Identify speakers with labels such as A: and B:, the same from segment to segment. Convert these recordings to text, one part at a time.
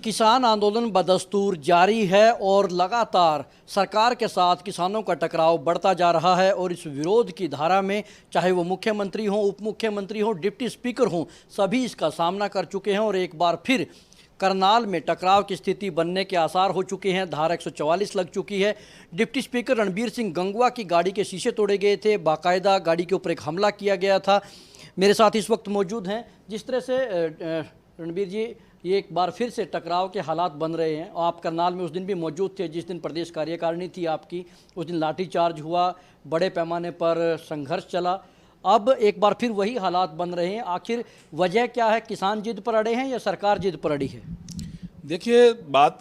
A: किसान आंदोलन बदस्तूर जारी है और लगातार सरकार के साथ किसानों का टकराव बढ़ता जा रहा है और इस विरोध की धारा में चाहे वो मुख्यमंत्री हों, उप मुख्यमंत्री हों, डिप्टी स्पीकर हों, सभी इसका सामना कर चुके हैं और एक बार फिर करनाल में टकराव की स्थिति बनने के आसार हो चुके हैं। धारा 144 लग चुकी है। डिप्टी स्पीकर रणबीर सिंह गंगवा की गाड़ी के शीशे तोड़े गए थे, बाकायदा गाड़ी के ऊपर एक हमला किया गया था। मेरे साथ इस वक्त मौजूद हैं। जिस तरह से रणबीर जी ये एक बार फिर से टकराव के हालात बन रहे हैं, और आप करनाल में उस दिन भी मौजूद थे जिस दिन प्रदेश कार्यकारिणी थी आपकी, उस दिन लाठीचार्ज हुआ, बड़े पैमाने पर संघर्ष चला। अब एक बार फिर वही हालात बन रहे हैं। आखिर वजह क्या है? किसान जिद पर अड़े हैं या सरकार जिद पर अड़ी है?
B: देखिए, बात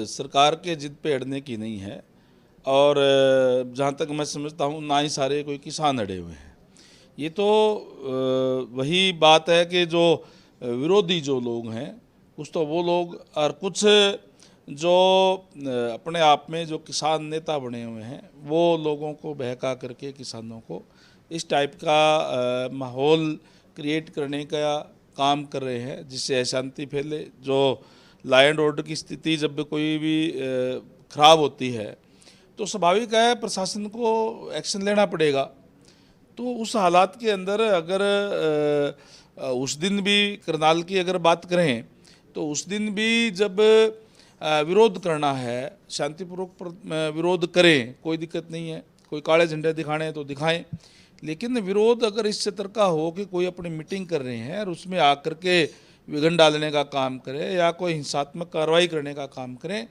B: सरकार के जिद पे अड़ने की नहीं है, और जहाँ तक मैं समझता हूँ ना ही सारे कोई किसान अड़े हुए हैं। ये तो वही बात है कि जो विरोधी जो लोग हैं, कुछ तो वो लोग और कुछ जो अपने आप में जो किसान नेता बने हुए हैं, वो लोगों को बहका करके किसानों को इस टाइप का माहौल क्रिएट करने का काम कर रहे हैं, जिससे अशांति फैले। जो लॉ एंड ऑर्डर की स्थिति जब कोई भी खराब होती है तो स्वाभाविक है प्रशासन को एक्शन लेना पड़ेगा। तो उस हालात के अंदर अगर उस दिन भी करनाल की अगर बात करें तो उस दिन भी जब विरोध करना है, शांतिपूर्वक विरोध करें, कोई दिक्कत नहीं है। कोई काले झंडे दिखाने हैं तो दिखाएं, लेकिन विरोध अगर इस सतर का हो कि कोई अपनी मीटिंग कर रहे हैं और उसमें आकर के विघन डालने का काम करे या कोई हिंसात्मक कार्रवाई करने का काम करें,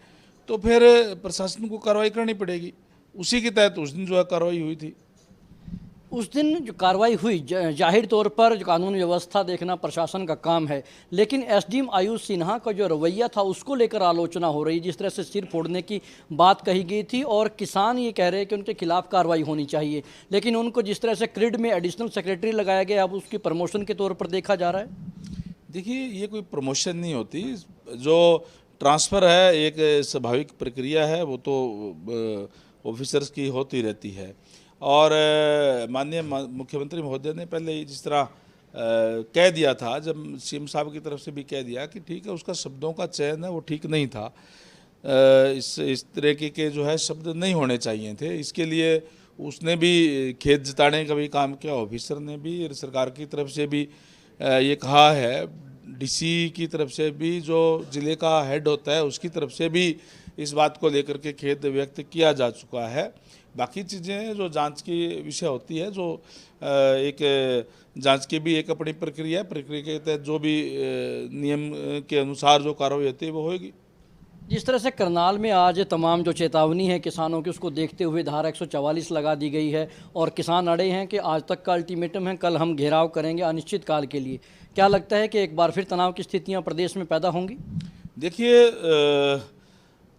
B: तो फिर प्रशासन को कार्रवाई करनी पड़ेगी। उसी के तहत उस दिन जो है कार्रवाई हुई थी।
A: उस दिन जो कार्रवाई हुई, जाहिर तौर पर जो कानून व्यवस्था देखना प्रशासन का काम है, लेकिन एसडीएम आयुष सिन्हा का जो रवैया था उसको लेकर आलोचना हो रही। जिस तरह से सिर फोड़ने की बात कही गई थी और किसान ये कह रहे हैं कि उनके खिलाफ कार्रवाई होनी चाहिए, लेकिन उनको जिस तरह से क्रिड में एडिशनल सेक्रेटरी लगाया गया, अब उसकी प्रमोशन के तौर पर देखा जा रहा है।
B: देखिए, ये कोई प्रमोशन नहीं होती। जो ट्रांसफ़र है एक स्वाभाविक प्रक्रिया है, वो तो ऑफिसर्स की होती रहती है। और माननीय मुख्यमंत्री महोदय ने पहले ही जिस तरह कह दिया था, जब सीएम साहब की तरफ से भी कह दिया कि ठीक है, उसका शब्दों का चयन है वो ठीक नहीं था। इस तरह के जो है शब्द नहीं होने चाहिए थे। इसके लिए उसने भी खेद जताने का भी काम किया, ऑफिसर ने भी, सरकार की तरफ से भी ये कहा है, डीसी की तरफ से भी, जो ज़िले का हेड होता है उसकी तरफ से भी इस बात को लेकर के खेद व्यक्त किया जा चुका है। बाकी चीज़ें जो जांच की विषय होती है, जो एक जांच की भी एक अपनी प्रक्रिया है, प्रक्रिया के तहत जो भी नियम के अनुसार जो कार्रवाई होती है वो होगी।
A: जिस तरह से करनाल में आज तमाम जो चेतावनी है किसानों की, उसको देखते हुए धारा 144 लगा दी गई है और किसान अड़े हैं कि आज तक का अल्टीमेटम है, कल हम घेराव करेंगे अनिश्चित काल के लिए। क्या लगता है कि एक बार फिर तनाव की स्थितियां प्रदेश में पैदा होंगी?
B: देखिए,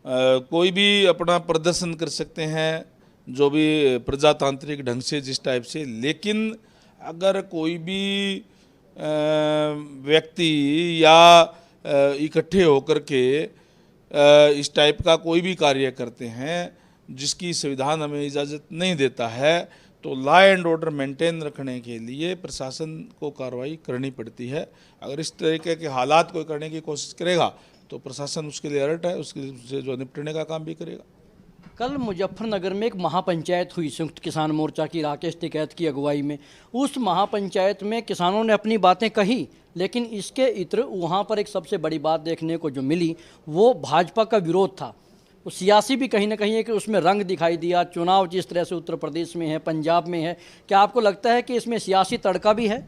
B: कोई भी अपना प्रदर्शन कर सकते हैं, जो भी प्रजातांत्रिक ढंग से जिस टाइप से, लेकिन अगर कोई भी व्यक्ति या इकट्ठे होकर के इस टाइप का कोई भी कार्य करते हैं जिसकी संविधान हमें इजाज़त नहीं देता है, तो लॉ एंड ऑर्डर मेंटेन रखने के लिए प्रशासन को कार्रवाई करनी पड़ती है। अगर इस तरीके के हालात कोई करने की कोशिश करेगा तो प्रशासन उसके लिए अलर्ट है, उसके जो निपटने का काम भी करेगा।
A: कल मुजफ्फरनगर में एक महापंचायत हुई संयुक्त किसान मोर्चा की, राकेश टिकैत की अगुवाई में। उस महापंचायत में किसानों ने अपनी बातें कही, लेकिन इसके इत्र वहाँ पर एक सबसे बड़ी बात देखने को जो मिली वो भाजपा का विरोध था। वो सियासी भी कहीं ना कहीं है कि उसमें रंग दिखाई दिया। चुनाव जिस तरह से उत्तर प्रदेश में है, पंजाब में है, क्या आपको लगता है कि इसमें सियासी तड़का भी है?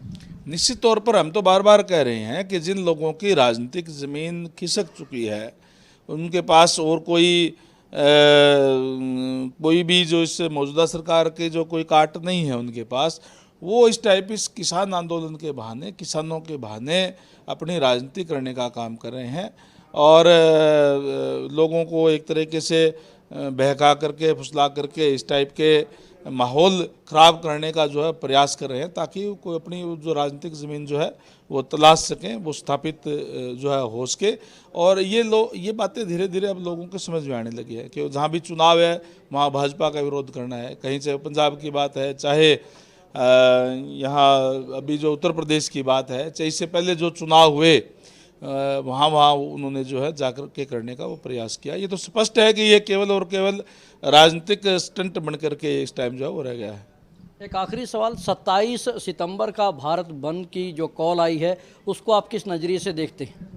B: निश्चित तौर पर हम तो बार बार कह रहे हैं कि जिन लोगों की राजनीतिक ज़मीन खिसक चुकी है, उनके पास और कोई भी जो इस मौजूदा सरकार के जो कोई काट नहीं है उनके पास, वो इस किसान आंदोलन के बहाने, किसानों के बहाने अपनी राजनीति करने का काम कर रहे हैं और लोगों को एक तरीके से बहका करके, फुसला करके इस टाइप के माहौल ख़राब करने का जो है प्रयास कर रहे हैं, ताकि कोई अपनी जो राजनीतिक ज़मीन जो है वो तलाश सकें, वो स्थापित जो है हो सके। और ये बातें धीरे धीरे अब लोगों को समझ में आने लगी है कि जहाँ भी चुनाव है वहाँ भाजपा का विरोध करना है। कहीं चाहे पंजाब की बात है, चाहे यहाँ अभी जो उत्तर प्रदेश की बात है, चाहे इससे पहले जो चुनाव हुए वहाँ वहाँ उन्होंने जो है जाकर के करने का वो प्रयास किया। ये तो स्पष्ट है कि ये केवल और केवल राजनीतिक स्टंट बन करके इस टाइम जो है वो रह गया है।
A: एक आखिरी सवाल, 27 सितंबर का भारत बंद की जो कॉल आई है उसको आप किस नज़रिए से देखते हैं?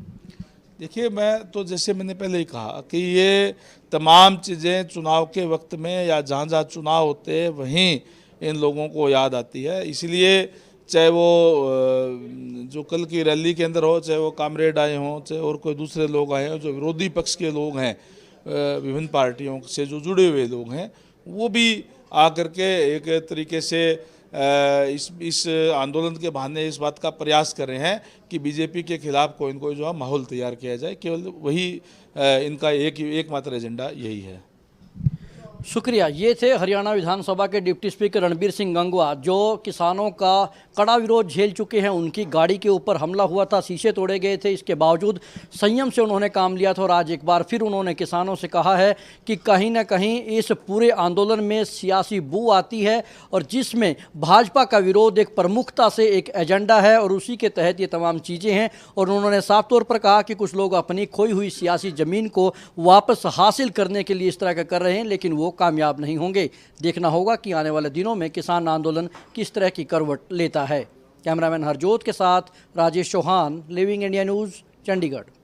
B: देखिए, मैं तो जैसे मैंने पहले ही कहा कि ये तमाम चीज़ें चुनाव के वक्त में या जहाँ जहाँ चुनाव होते हैं वहीं इन लोगों को याद आती है। इसलिए चाहे वो जो कल की रैली के अंदर हो, चाहे वो कामरेड आए हों, चाहे और कोई दूसरे लोग आए हों, जो विरोधी पक्ष के लोग हैं, विभिन्न पार्टियों से जो जुड़े हुए लोग हैं, वो भी आकर के एक तरीके से इस आंदोलन के बहाने इस बात का प्रयास कर रहे हैं कि बीजेपी के खिलाफ कोई न कोई जो है माहौल तैयार किया जाए। केवल वही इनका एकमात्र एजेंडा यही है।
A: शुक्रिया। ये थे हरियाणा विधानसभा के डिप्टी स्पीकर रणबीर सिंह गंगवा, जो किसानों का कड़ा विरोध झेल चुके हैं। उनकी गाड़ी के ऊपर हमला हुआ था, शीशे तोड़े गए थे, इसके बावजूद संयम से उन्होंने काम लिया था और आज एक बार फिर उन्होंने किसानों से कहा है कि कहीं ना कहीं इस पूरे आंदोलन में सियासी बू आती है और जिसमें भाजपा का विरोध एक प्रमुखता से एक एजेंडा है और उसी के तहत ये तमाम चीज़ें हैं। और उन्होंने साफ तौर पर कहा कि कुछ लोग अपनी खोई हुई सियासी ज़मीन को वापस हासिल करने के लिए इस तरह का कर रहे हैं, लेकिन वो कामयाब नहीं होंगे। देखना होगा कि आने वाले दिनों में किसान आंदोलन किस तरह की करवट लेता है। कैमरामैन हरजोत के साथ Rajesh Chauhan, living India news, Chandigarh.